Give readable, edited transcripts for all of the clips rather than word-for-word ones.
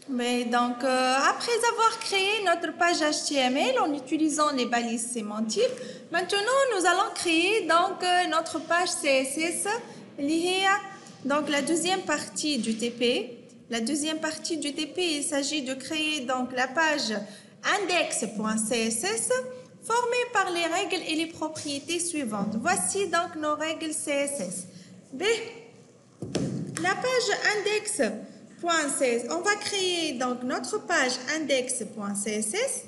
Mais donc, après avoir créé notre page HTML en utilisant les balises sémantiques, maintenant nous allons créer donc notre page CSS. Donc la deuxième partie du TP. La deuxième partie du TP, il s'agit de créer donc la page index.css formée par les règles et les propriétés suivantes. Voici donc nos règles CSS. B. La page index.css, on va créer donc notre page index.css.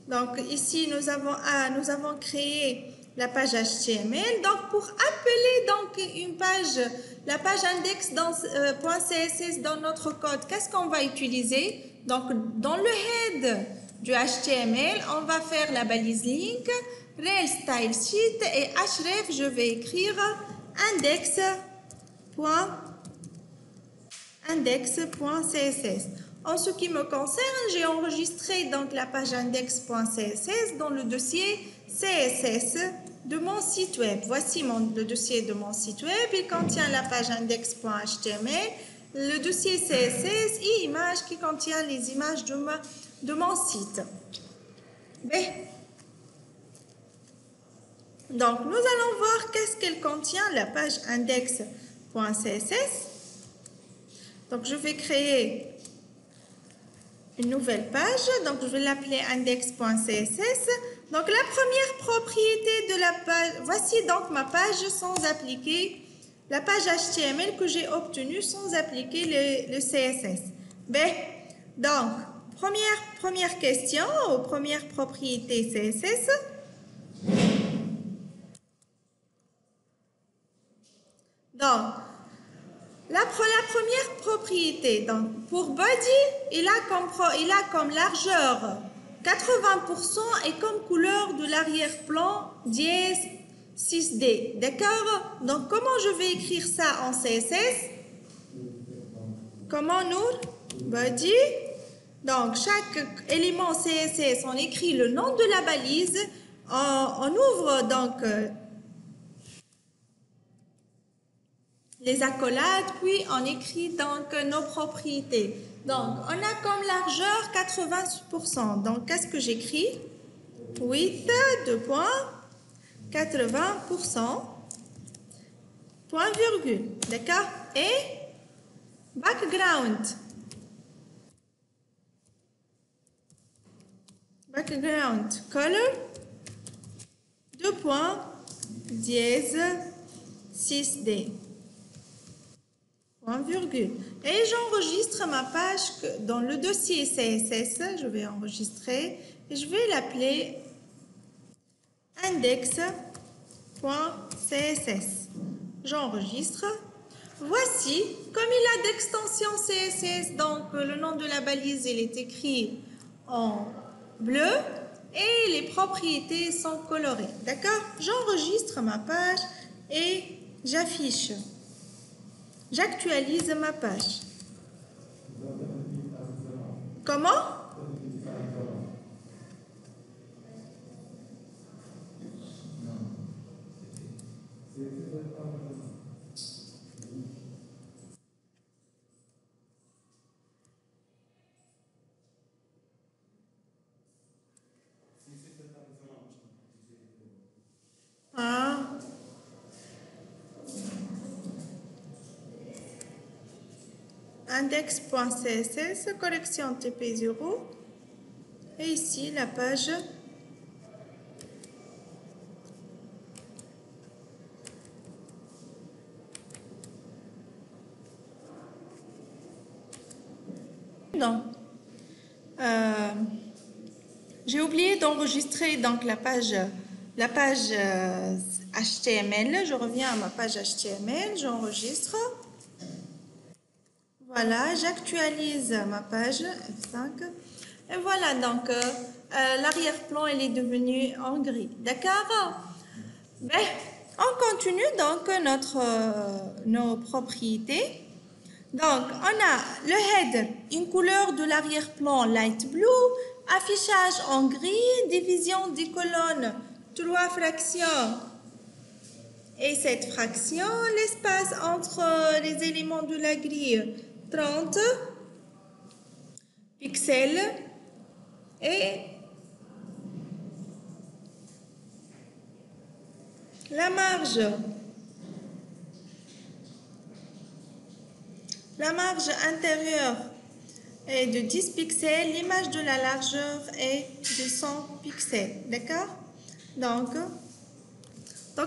Donc ici nous avons créé la page HTML. Donc pour appeler donc une page, la page index.css dans notre code, qu'est-ce qu'on va utiliser? Donc dans le head du HTML, on va faire la balise link, rel style sheet et href, je vais écrire index.css. En ce qui me concerne, j'ai enregistré donc la page index.css dans le dossier CSS de mon site web. Voici le dossier de mon site web. Il contient la page index.html, le dossier CSS et images qui contient les images de mon site. B. Donc, nous allons voir qu'est-ce qu'elle contient, la page index.css. Donc, je vais créer une nouvelle page. Donc, je vais l'appeler index.css. Donc, la première propriété de la page, voici donc ma page sans appliquer, la page HTML que j'ai obtenue sans appliquer le CSS. B. Donc, première question ou première propriété CSS. Donc, la première propriété, donc pour body, il a comme largeur 80% et comme couleur de l'arrière-plan dièse 6D. D'accord? Donc, comment je vais écrire ça en CSS? Comment Nour? Body. Donc, chaque élément CSS, on écrit le nom de la balise. On ouvre donc les accolades, puis on écrit donc nos propriétés. Donc, on a comme largeur 80%. Donc, qu'est-ce que j'écris? Width, 80%, point virgule. D'accord? Et background. Background color, 2 points, dièse, 6D. Virgule. Et j'enregistre ma page dans le dossier CSS. Je vais enregistrer et je vais l'appeler index.css. J'enregistre. Voici, comme il a d'extension CSS, donc le nom de la balise, il est écrit en bleu et les propriétés sont colorées. D'accord? J'enregistre ma page et j'affiche. J'actualise ma page. Comment? Ah. Index.css, correction TP0. Et ici, la page. Non. J'ai oublié d'enregistrer donc la page HTML. Je reviens à ma page HTML, j'enregistre. Voilà, j'actualise ma page F5. Et voilà, donc l'arrière-plan, il est devenu en gris. D'accord? Ben, on continue donc nos propriétés. Donc, on a le header, une couleur de l'arrière-plan light blue, affichage en gris, division des colonnes, 3 fractions et cette fraction, l'espace entre les éléments de la grille, 30 pixels et la marge intérieure est de 10 pixels, l'image de la largeur est de 100 pixels, d'accord? Donc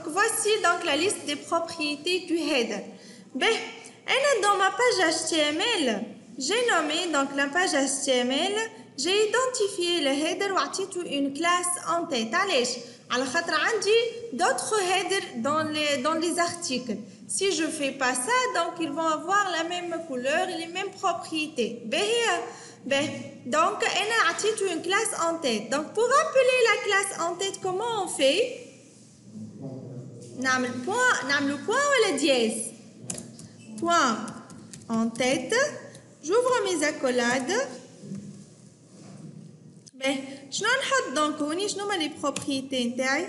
voici donc la liste des propriétés du header. Ben, dans ma page HTML, j'ai nommé donc la page HTML, j'ai identifié le header et une classe en tête. Allez, على خاطر عندي d'autres headers dans les articles. Si je fais pas ça, donc ils vont avoir la même couleur et les mêmes propriétés. Donc elle a une classe en tête. Donc pour appeler la classe en tête, comment on fait? نعمل point ou le dièse? Point en tête. J'ouvre mes accolades. شنو نحط دونك هوني شنو هما لي بروبريتي نتاعي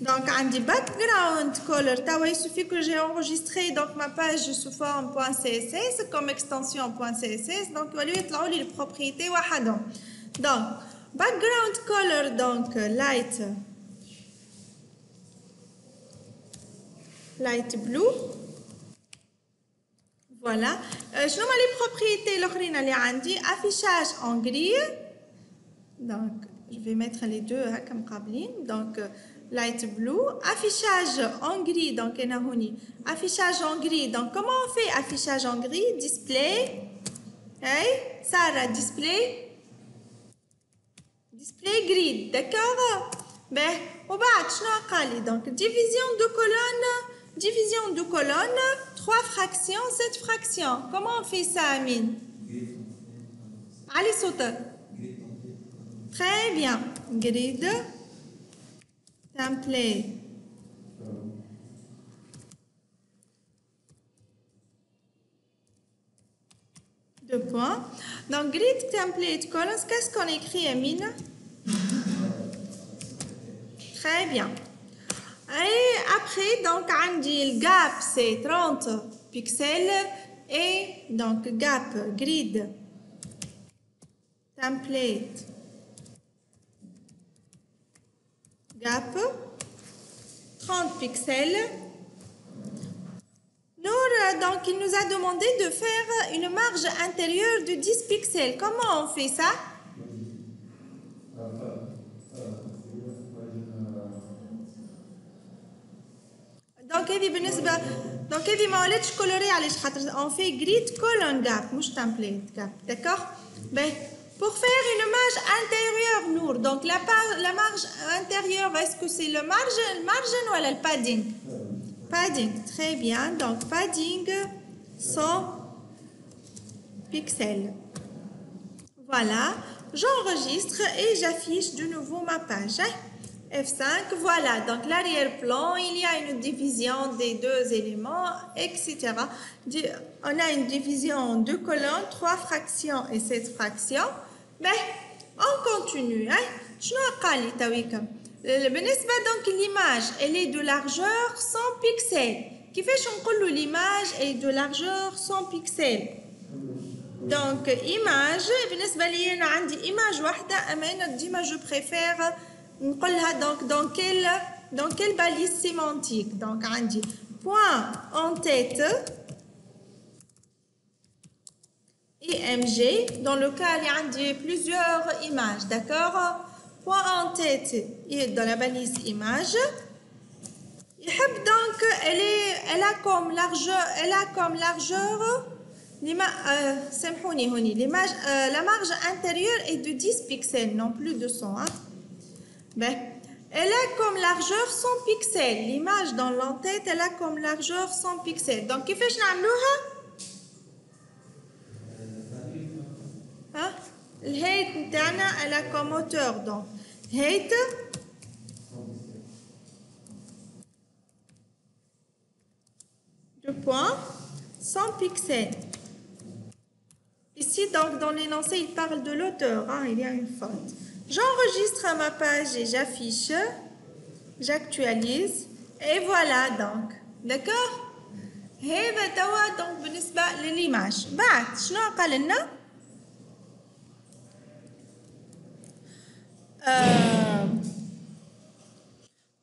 donc عندي background color توا il suffit que j'ai enregistré donc ma page sous forme .css comme extension .css donc يوليو يطلعوا لي البروبريتي وحدهم donc background color donc light blue voilà شنو هما لي بروبريتي الاخرين اللي عندي affichage en grille. Donc, je vais mettre les deux comme قابلين. Donc, light blue, affichage en gris. Donc, affichage en gris. Donc, comment on fait affichage en gris? Display. Hey, Sarah, display grid. D'accord? Ben, donc, division de colonne, 3 fractions, 7 fractions. Comment on fait ça, Amine? Allez, saute. Très bien. Grid. Template. Deux points. Donc, grid, template, columns. Qu'est-ce qu'on écrit, Amine? Très bien. Et après, donc, le gap, c'est 30 pixels. Et donc, gap, grid, template. Gap, 30 pixels. Donc, il nous a demandé de faire une marge intérieure de 10 pixels. Comment on fait ça? Donc, on fait grid colon gap, مش template gap, d'accord? Pour faire une marge intérieure, Nour, donc la marge intérieure, est-ce que c'est le margin ou le padding? Padding, très bien. Donc, padding 100 pixels. Voilà, j'enregistre et j'affiche de nouveau ma page. F5, voilà. Donc, l'arrière-plan, il y a une division des deux éléments, etc. On a une division en 2 colonnes, 3 fractions et 7 fractions. Mais on continue. Je donc l'image, elle est de largeur 100 pixels. Qui fait que l'image est de largeur 100 pixels. Donc, image, image je préfère dans quelle balise sémantique. Donc, point en tête. IMG, dans le cas il y a plusieurs images, d'accord? Point en tête dans la balise image. Donc elle a comme largeur l'image, la marge intérieure est de 10 pixels, non plus de 100. Elle a comme largeur 100 pixels. L'image dans l'entête, elle a comme largeur 100 pixels. Donc, qu'est-ce que je fais? الهيت نتاعنا على comme hauteur donc height de point 100 pixels. Ici donc dans l'énoncé il parle de l'auteur, il y a une faute. J'enregistre ma page et j'affiche, j'actualise Et voilà donc. D'accord. هذا توا donc بالنسبة للإيماج. بعد شنو قال لنا؟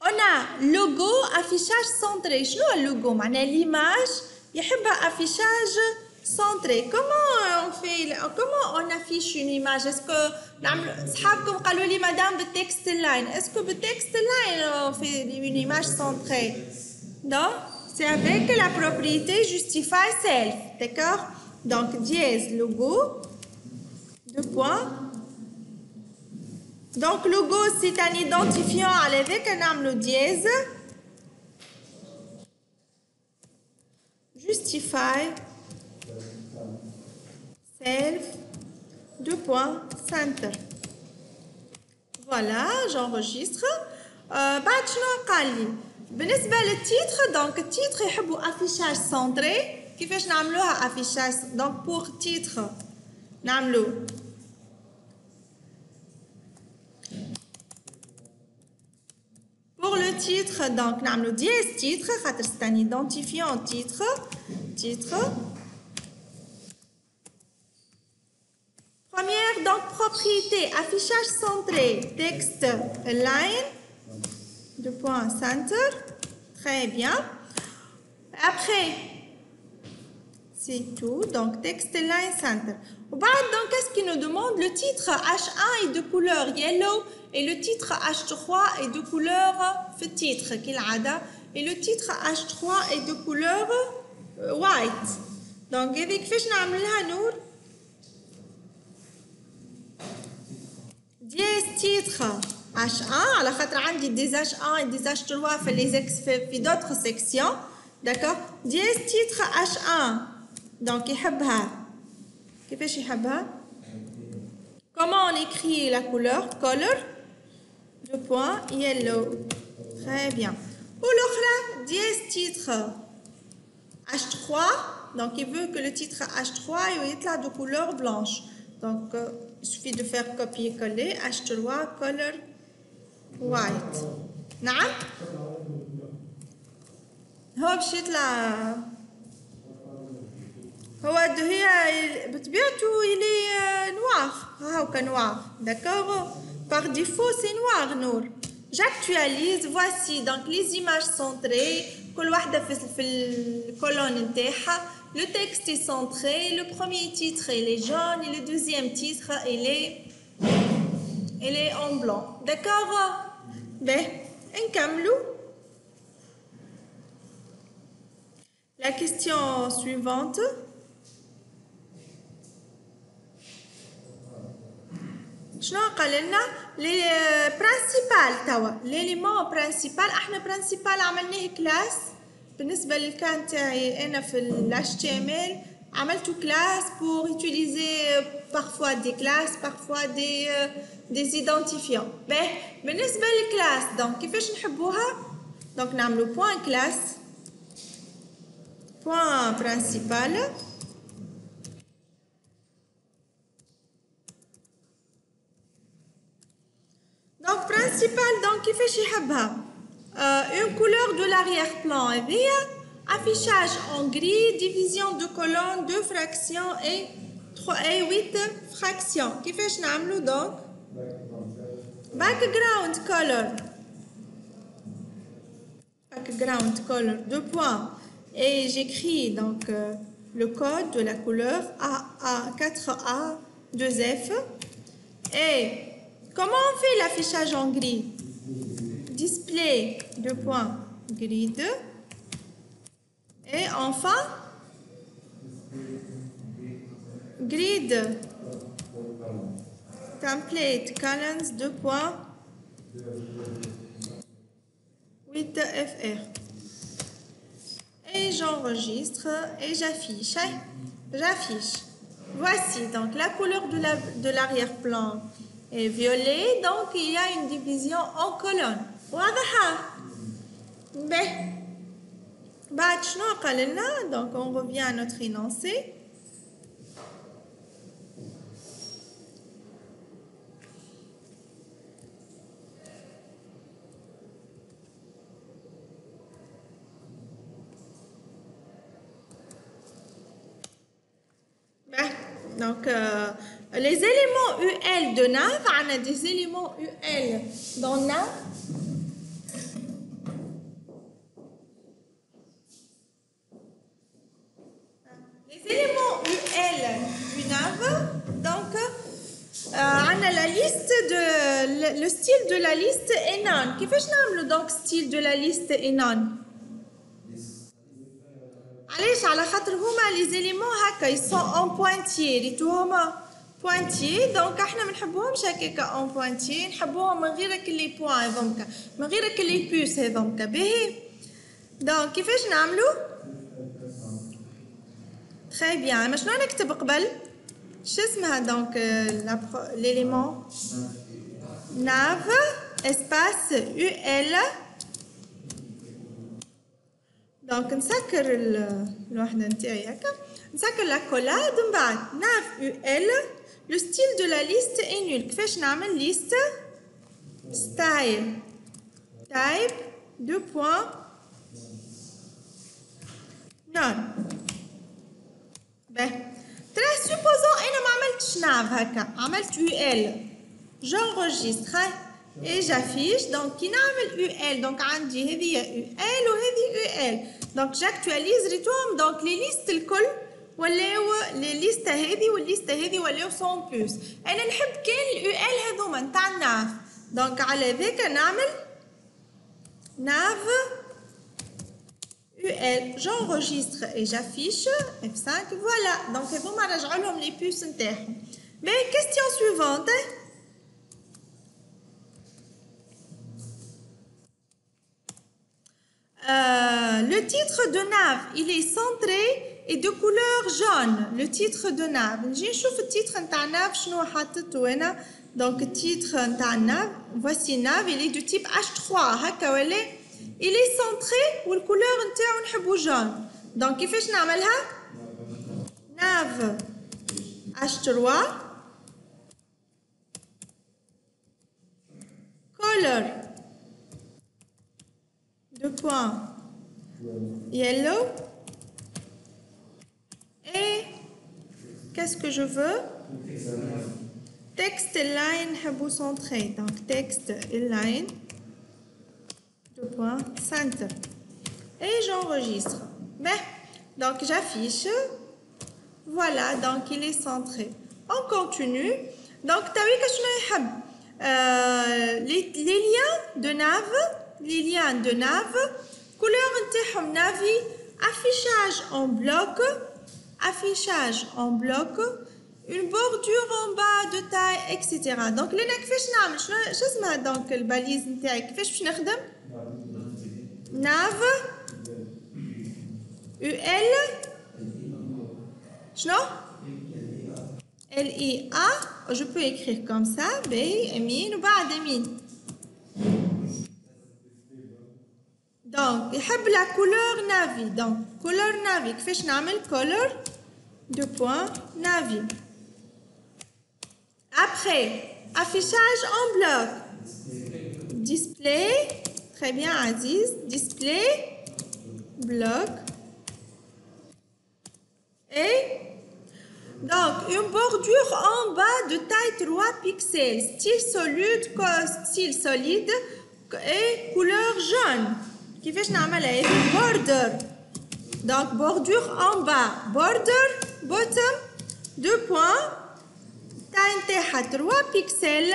On a logo affichage centré. شنو اللوجو؟ معناها l'image يحبها affichage centré. Comment on affiche une image? Est-ce que نعمل صحابكم قالوا لي مدام بالتكست لاين. Est-ce que بالتكست لاين on fait une image centrée? Non, c'est avec la propriété justify self. D'accord? Donc dièse logo. Deux points. Donc logo c'est un identifiant avec un عملو dièse. Justify self. Deux points center. Voilà, j'enregistre. بعد شنو قال لي؟ بالنسبة للتيتر donc التيتر يحبوا affichage centré. كيفاش نعملوها affichage؟ donc pour titre نعملو pour le titre donc نعملو dièse titre خاطر c'est un identifiant titre. Première donc propriété affichage centré texte line. Deux points center. Très bien. Après c'est tout donc texte line center. Donc qu'est-ce qu'il nous demande? Le titre H1 est de couleur yellow et le titre H3 est de couleur في titre كالعادة et le titre H3 est de couleur white. donc هذه كيفاش نعملها نور؟ dièse titre H1 على خاطر عندي des H1 et des H3 في d'autres sections. d'accord. dièse titre H1 donc يحبها كيفاش يحبها؟ comment on écrit la couleur? color. Deux points yellow. Très bien. Pour l'autre dièse titre H3 donc il veut que le titre H3 est de couleur blanche. donc il suffit de faire copier-coller H3 color white. نعم هو مشيت لا هو هي بطبيعته il est noir هاكا noir. d'accord. par défaut c'est noir nour. j'actualise. voici donc les images centrées كل واحدة في الكولون نتاعها. le texte est centré. le premier titre il est jaune et le deuxième titre il est en blanc. d'accord. ben نكملوا. la question suivante. شنو قال لنا؟ لي برينسيبال توا ليليمون برينسيبال. احنا برينسيبال عملناه كلاس. بالنسبه للكان تاعي انا في ال HTML عملته كلاس pour utiliser parfois des classes parfois des identifiants. بالنسبه للكلاس donc كيفاش نحبوها؟ donc نعملو point class point principal. donc principal donc كيفاش يحبها؟ une couleur de l'arrière-plan هذيا affichage en gris division de colonnes 2 fractions et 8 fractions. كيفاش نعملو donc background color 2 points et j'écris donc le code de la couleur A4A 2F. et comment on fait l'affichage en gris? display 2 points grid. et enfin grid template columns 2 points 8fr. et j'enregistre et j'affiche. Voici donc la couleur de l'arrière-plan est violet, donc il y a une division en colonnes. واضحة؟ بعد شنو قال لنا؟ donc on revient à notre énoncé. Donc, les éléments UL de NAV, on a des éléments UL dans NAV. Les éléments UL du NAV, donc, on a la liste de le style de la liste est non. كيفاش نعملوا donc style de la liste est non؟ علاش؟ على خاطر هما les éléments هكا ils sont en pointillé ريتوهما pointillé donc احنا ما نحبوهمش هكاكا en pointillé نحبوهم من غير هكا لي بوين هذوما من غير هكا لي بوس هذوما باهي donc كيفاش نعملوا؟ très bien ما شنو نكتب قبل؟ شو اسمها donc l'élément nav espace UL donc نسكر الوحدة نتاعي هكا نسكر لا كولاد من بعد nav UL le style de la liste est nul كيفاش نعمل liste style type 2 points none باهي très supposons انا ما عملتش nav هكا عملت UL j'enregistre et j'affiche donc كي نعمل UL donc عندي هذه UL وهذه UL donc j'actualise ريتوهم donc les listes الكل ولاو لي ليست هذه والليسته هذه ولاو سون بوس انا نحب كان اليو ال هذوما نتاع الناف دونك على ذاك نعمل ناف يو ال j'enregistre et j'affiche F5 voilà donc هذوما نرجعوا لهم لي بوس نتاعهم مي كيستيون سويفونت le titre de nav il est centré et de couleur jaune le titre de nav نجي نشوف التيتر نتاع nav شنو حطيته هنا donc التيتر نتاع nav voici nav il est du type H3 هكا ولا il est centré والكولور نتاعو نحبو jaune donc كيفاش نعملها nav H3 color deux points yellow et qu'est-ce que je veux texte line habou centré donc texte line deux points center et j'enregistre mais donc j'affiche voilà donc il est centré on continue donc t'as vu que je les liens de nav les liens de nav couleur نتاعهم navy affichage en bloc une bordure en bas de taille etc donc لنا كيفاش نعمل شنو اسمها donc الباليز نتاعي كيفاش باش نخدم nav ul شنو LIA je peux écrire comme ça باهي امين وبعد امين donc يحب la couleur navy donc couleur navy كيفاش نعمل couleur deux points navy après affichage en bloc display très bien Aziz display bloc et donc une bordure en bas de taille 3 pixels style solide et couleur jaune كيفاش نعملها هذه border donc bordure en bas border bottom deux points taille نتاعها 3 pixels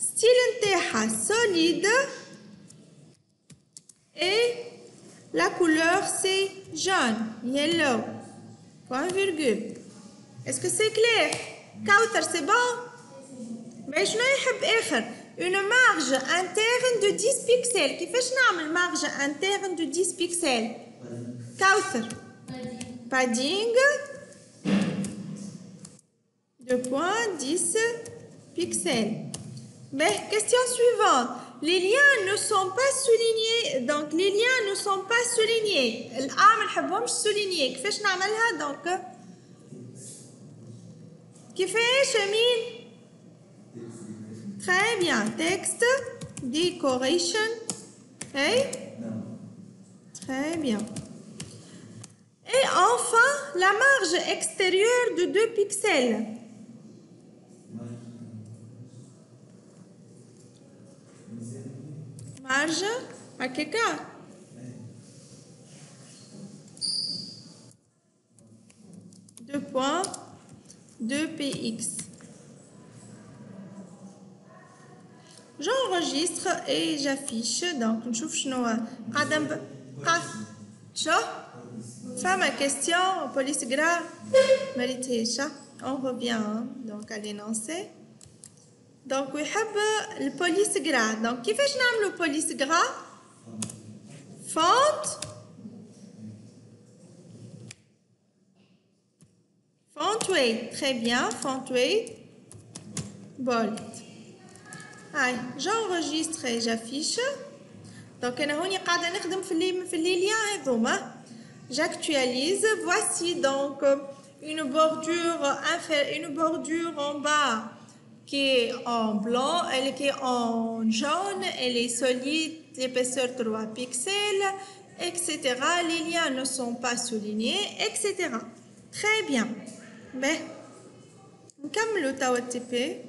style نتاعها solide et la couleur c'est jaune yellow point virgule est-ce que c'est clair كوثر c'est bon mais شنو يحب آخر une marge interne de 10 pixels كيفاش نعمل marge interne de 10 pixels كوثر padding 2.10 pixels mais question suivante les liens ne sont pas soulignés donc les liens ne sont pas soulignés الآن ما نحبهمش soulignés كيفاش نعملها donc كيفاش أمين Très bien. Texte, décoration. Hey? Très bien. Et enfin la marge extérieure de 2 pixels. Marge, هكاكا. Deux points, 2px. J'enregistre et j'affiche. Donc, نشوف شنو قاعدة شو فما question police gras مريتهاش. On revient donc à l'énoncé. Donc ويحب البوليس gras. Donc كيفاش نعملوا police gras؟ font weight. Très bien, font weight bold. Allez, j'enregistre et j'affiche. Donc أنا هوني قاعدة نخدم في les liens هذوما. J'actualise. Voici donc une bordure en bas qui est en blanc, elle qui est en jaune, elle est solide, l'épaisseur 3 pixels, etc. Les liens ne sont pas soulignés, etc. Très bien. Ben, نكملوا توا التي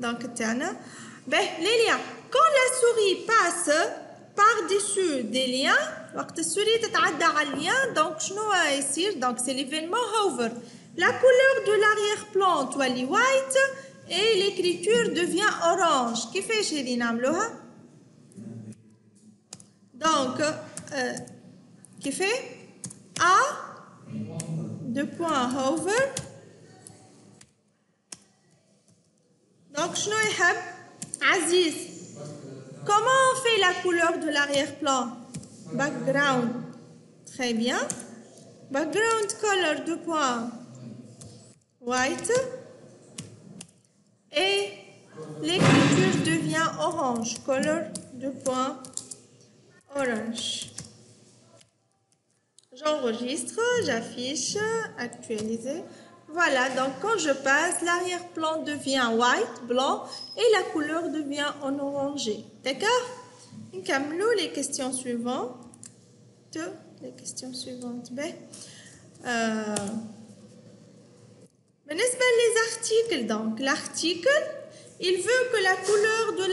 donc تاعنا. Ben, les liens. Quand la souris passe par-dessus des liens, وقت السوري تتعدى على اللين donc شنو يصير؟ donc c'est l'événement hover. La couleur de l'arrière-plan تولي white et l'écriture devient orange. كيفاش هذه نعملوها؟ donc كيفاه؟ A deux points hover. donc شنو يحب؟ عزيز. Comment on fait la couleur de l'arrière-plan? Background. Très bien. Background color, deux points. White. Et l'écriture devient orange. Color, deux points. Orange. J'enregistre, j'affiche, actualiser. Voilà, donc quand je passe, l'arrière-plan devient white, blanc, et la couleur devient en orangé. D'accord? نكملوا les questions suivantes. Les questions suivantes. بالنسبة les articles, donc l'article, il veut que la couleur de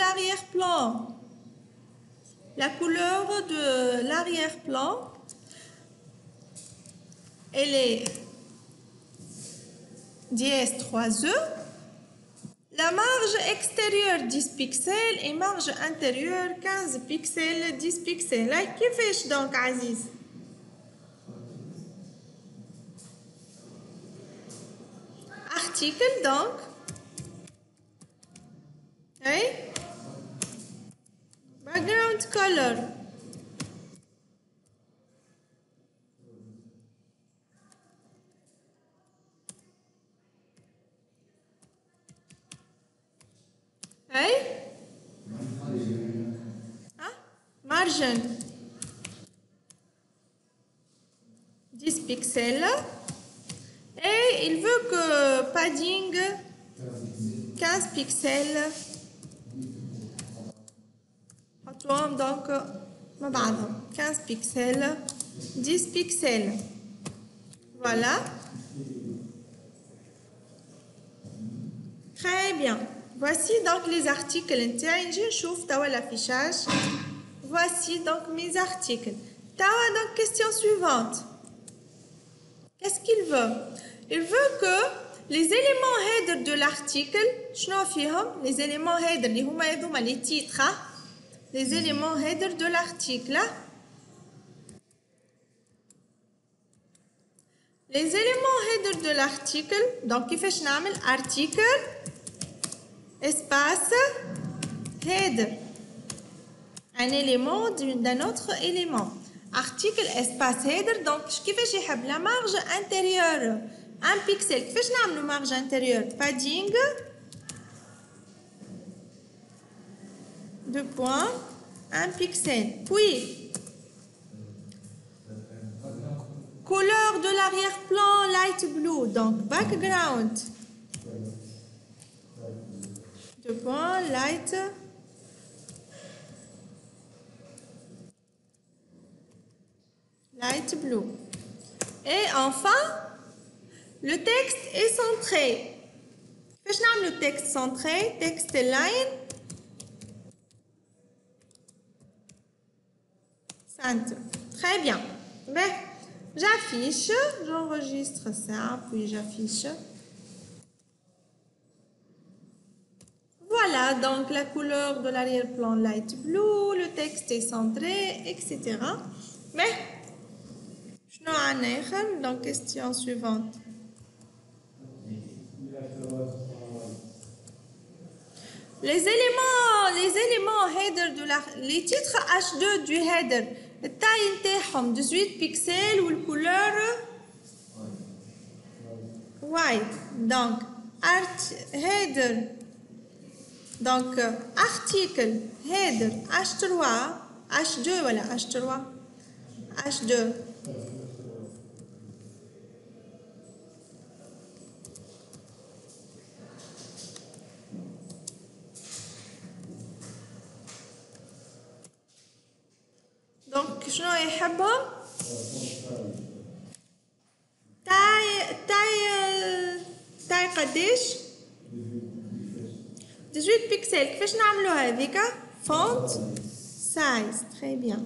l'arrière-plan, elle est DS3E. La marge extérieure 10 pixels et marge intérieure 15 pixels, 10 pixels. Là, كيفاش donc عزيز؟ Article donc. Oui. Background color. Oui. Margin 10 pixels et il veut que padding 15 pixels. Donc 15 pixels, 10 pixels. Voilà. Très bien. Voici donc les articles. L'affichage. Voici donc mes articles. Donc question suivante. Qu'est-ce qu'il veut? Il veut que les éléments header de l'article, les éléments header, les titres, les éléments header de l'article. Les éléments header de l'article, donc il fait article, espace, header. Un élément d'un autre élément. Article, espace, header. Donc, كيفاش يحب la marge intérieure 1 pixel. كيفاش نعملوا marge intérieure? Padding 2 points 1 pixel. Puis couleur de l'arrière-plan light blue. Donc background 2 points light blue. Et enfin, le texte est centré. كيفاش نعملوا texte centré? Text line center. Très bien. Ben, j'affiche, j'enregistre ça, puis j'affiche. Voilà, donc la couleur de l'arrière-plan light blue, le texte est centré, etc. Mais, شنو عنا آخر؟ Donc, question suivante. Les éléments header de les titres H2 du header, la taille نتاعهم 18 pixels ou la couleur white. Donc, header, donc article header H3, H2 voilà H3, H2. Donc, شنو يحبهم؟ تاي قديش؟ 18 بيكسل. كيفاش نعملوها هذيك؟ فونت سايز. Très bien.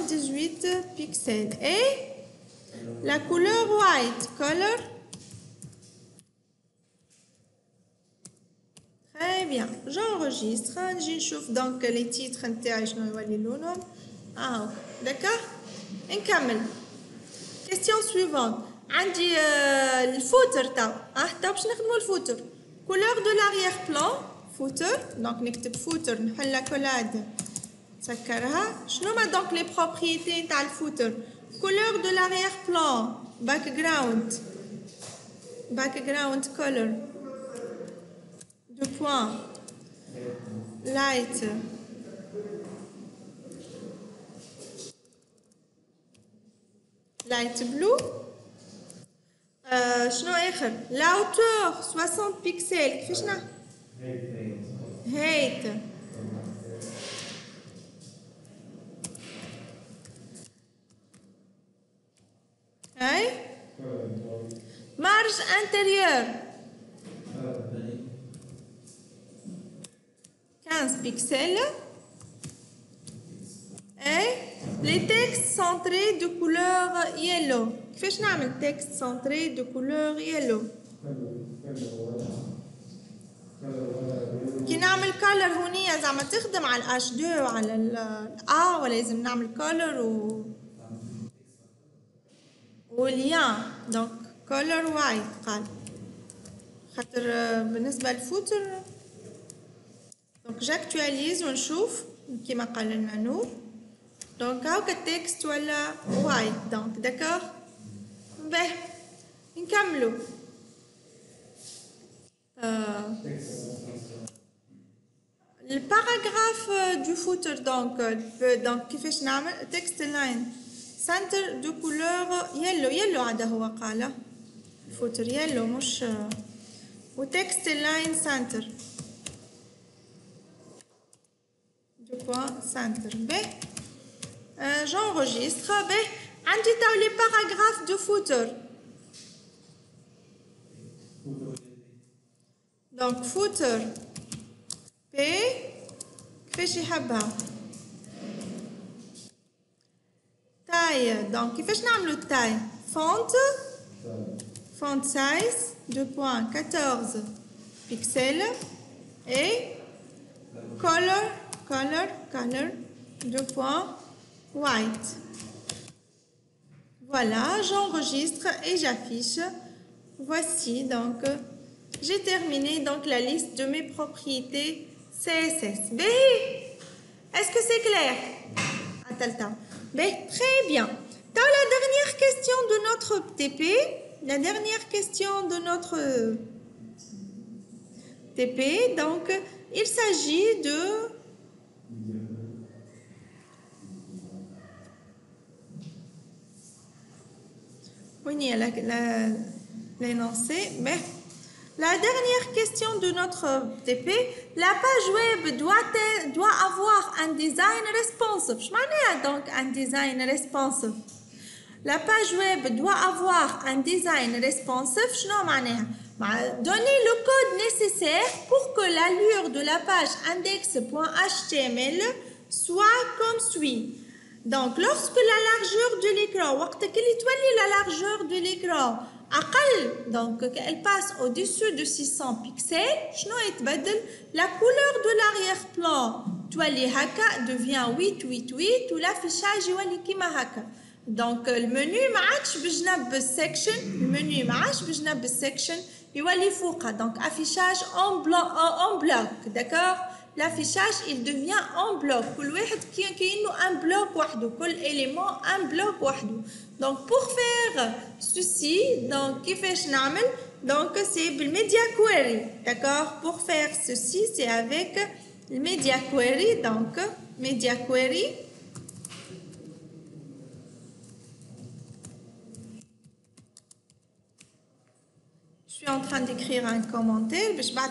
18 pixels. Et la couleur white. Color. Très bien. J'enregistre. نجي نشوف donc les titres نتاعي شنو يولي لونهم. D'accord. نكمل. Question suivante. عندي الفوتر تاو. تاو باش نخدمو الفوتر. Couleur de l'arrière-plan. Footer. Donc نكتب footer نحل لا كولاد. نسكرها. شنو ما donc les propriétés تاع الفوتر. Couleur de l'arrière-plan. Background. Background color. Deux points. Light. Light blue. شنو آخر؟ La hauteur 60 pixels. كيفاش نعمل؟ height. أي؟ marge intérieure. 15 pixels. Et les textes centrés de couleur yellow. كيفاش نعمل texte centré de couleur yellow؟ كي نعمل color هونية زعما تخدم على H2 وعلى A ولا لازم نعمل color وليان donc color white قال خاطر بالنسبة للفوتر donc j'actualise ونشوف كيما قال لنا نور donc هاكا التكست ولا white donc d'accord باهي نكملو le paragraphe du footer donc كيفاش نعمل text line center de couleur yellow عاد هو قاله footer yellow مش و text line center du point center باهي j'enregistre باهي عندي تاو les paragraphes de footer donc footer P كيفاش يحبها تاي donc كيفاش نعملو التاي font size 2.14 pixels et color 2.white. Voilà, j'enregistre et j'affiche. Voici donc j'ai terminé donc la liste de mes propriétés CSS. Est-ce que c'est clair? Très bien. Dans la dernière question de notre TP, donc il s'agit de l'énoncé, mais La dernière question de notre TP, la page web doit avoir un design responsive. Je m'en donc un design responsive. La page web doit avoir un design responsive. Je donner le code nécessaire pour que l'allure de la page index.html soit comme suit. Donc, lorsque la largeur de l'écran, la largeur de l'écran, donc elle passe au-dessus de 600 pixels, la couleur de l'arrière-plan devient 888 ou l'affichage est donc le menu match section, le menu match section, donc affichage en bloc, d'accord? L'affichage il devient en bloc. Un bloc كل élément un bloc donc pour faire ceci donc donc c'est le media query, d'accord? Pour faire ceci c'est avec le media query, donc media query. Je suis en train d'écrire un commentaire, je vais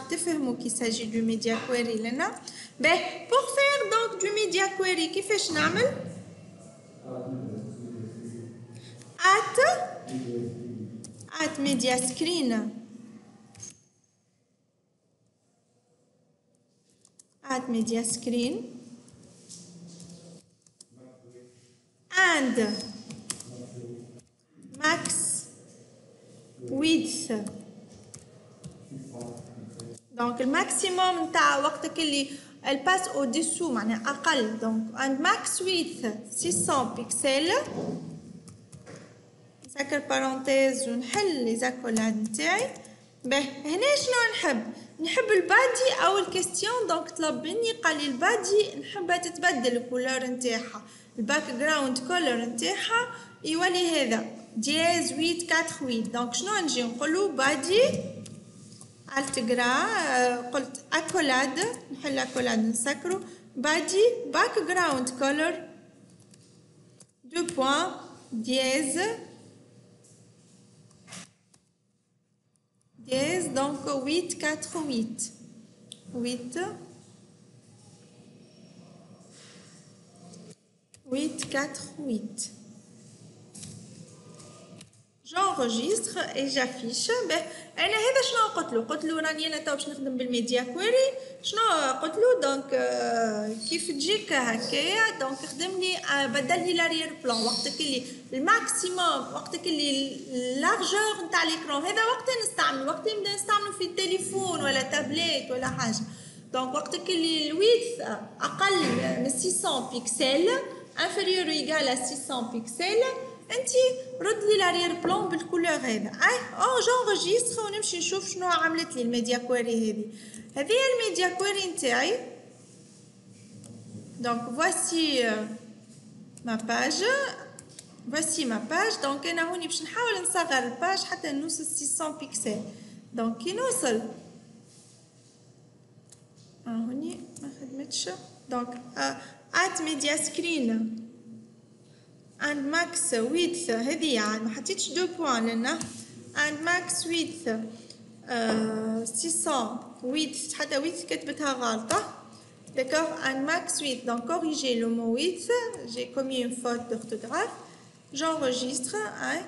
qu'il s'agit du media query là. Ben, pour faire donc du media query, qui fait at media screen. At media screen. And max width. Donc le maximum تاع وقتك اللي elle passe au-dessous معناها أقل donc and max width 600 pixels. نسكر parenthèse ونحل les accolades نتاعي. به هنا شنو نحب البادي أو الكستيون دونك طلب مني قال لي البادي نحبها تتبدل الكولور نتاعها الباك جراوند كولور نتاعها يولي هذا دياز 848 دونك شنو نجي نقولو بادي التقرا قلت اكولاد نحل اكولاد نسكرو بادي باك جراوند كولور دو بوان دياز donc 848 848 j'enregistre et j'affiche. انا هذا شنو قلت له راني انا تو باش نخدم بالميديا كويري شنو قلت له دونك كيف تجيك هكايا دونك خدم لي بدل لي لاريير بلان وقتك اللي الماكسيموم وقتك اللي لارجور نتاع ليكرون هذا وقت نبدا نستعملو في التليفون ولا تابليت ولا حاجه دونك وقتك اللي الويدث اقل من 600 بيكسل inférieur ou égal à 600 بيكسل انت رد لي لاريير بلان بالكولور هذا جونغيستر ونمشي نشوف شنو عملت لي الميديا كويري هذه الميديا كويري نتاعي دونك voici ma page دونك انا هوني باش نحاول نصغر الباج حتى نوصل 600 بيكسل دونك كي نوصل هوني ما خدمتش دونك at media screen and max width هذه يعني ما حطيتش دو بوان لنا and max width 600 width حتى width كتبتها غلطة d'accord and max width donc corriger le mot width j'ai commis une faute d'orthographe j'enregistre hein.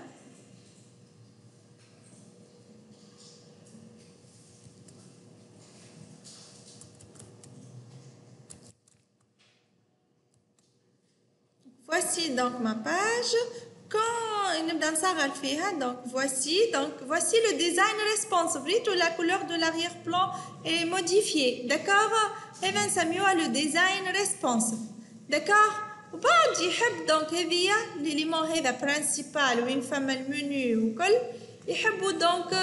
Voici donc ma page. Donc voici le design responsive. La couleur de l'arrière-plan est modifiée. D'accord? Et bien ça mieux le design responsive. D'accord? وبعد يحب donc هذيا l'élément هذا principal وين فما المنيو وكل يحبوا donc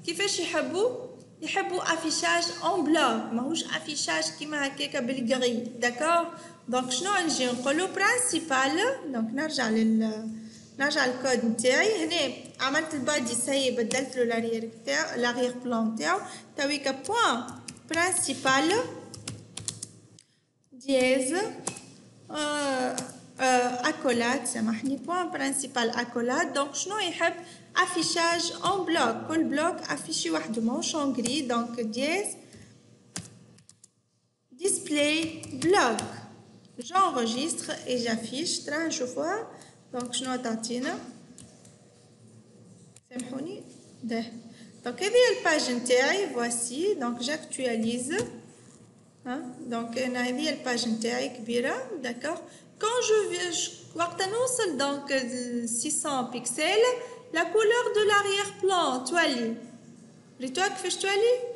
كيفاش يحبوا affichage en bloc ماهوش affichage كيما هكاكا بالغري. D'accord? دونك شنو نجي نقولو برانسيبال دونك نرجع للكود نتاعي هنا عملت البادي سي بدلت له لاريير بلان نتاعو تويكا بوين برانسيبال دياز accolade سامحني point principal accolade donc شنو يحب affichage en bloc كل bloc affiché وحده ماهوش en gris donc dièse display bloc j'enregistre et j'affiche ترى نشوفوها donc شنو تعطينا سامحوني ده donc هذه الباج نتاعي voici donc j'actualise donc هذه الباج نتاعي كبيره d'accord quand je وقت نوصل donc 600 pixels la couleur de l'arrière-plan تولي ريتوا كيفاش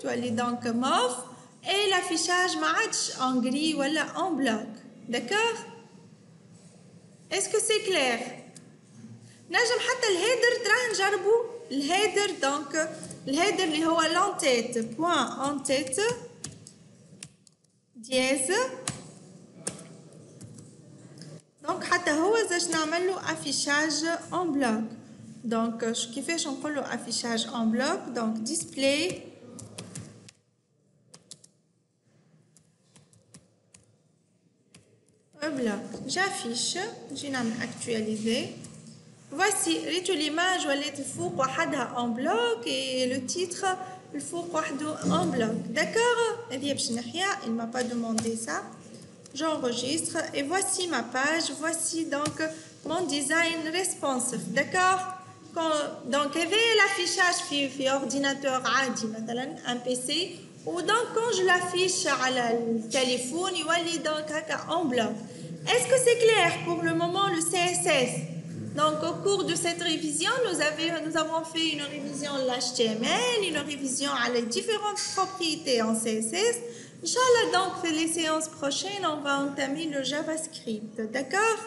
تولي donc mauve et l'affichage ما عادش en gris ولا en bloc d'accord est-ce que c'est clair نجم حتى الهيدر تراه نجربوا الهيدر donc الهيدر اللي هو l'entête point en-tête dièse donc حتى هو زاش نعمل له affichage en bloc donc كيفاش نقول له affichage en bloc donc display bloc j'affiche نجي نعمل actualiser voici ريتو l'image ولات الفوق وحدها en bloc et le titre الفوق وحده en bloc d'accord هذه باش نحيا il m'a pas demandé ça j'enregistre et voici ma page voici donc mon design responsive d'accord donc هذا l'affichage في ordinateur عادي مثلا un PC ou donc quand je l'affiche على التليفون يولي donc هكا en bloc est-ce que c'est clair pour le moment le CSS donc au cours de cette révision nous avons fait une révision de l'HTML une révision à les différentes propriétés en CSS Inch'Allah donc les séances prochaines on va entamer le JavaScript d'accord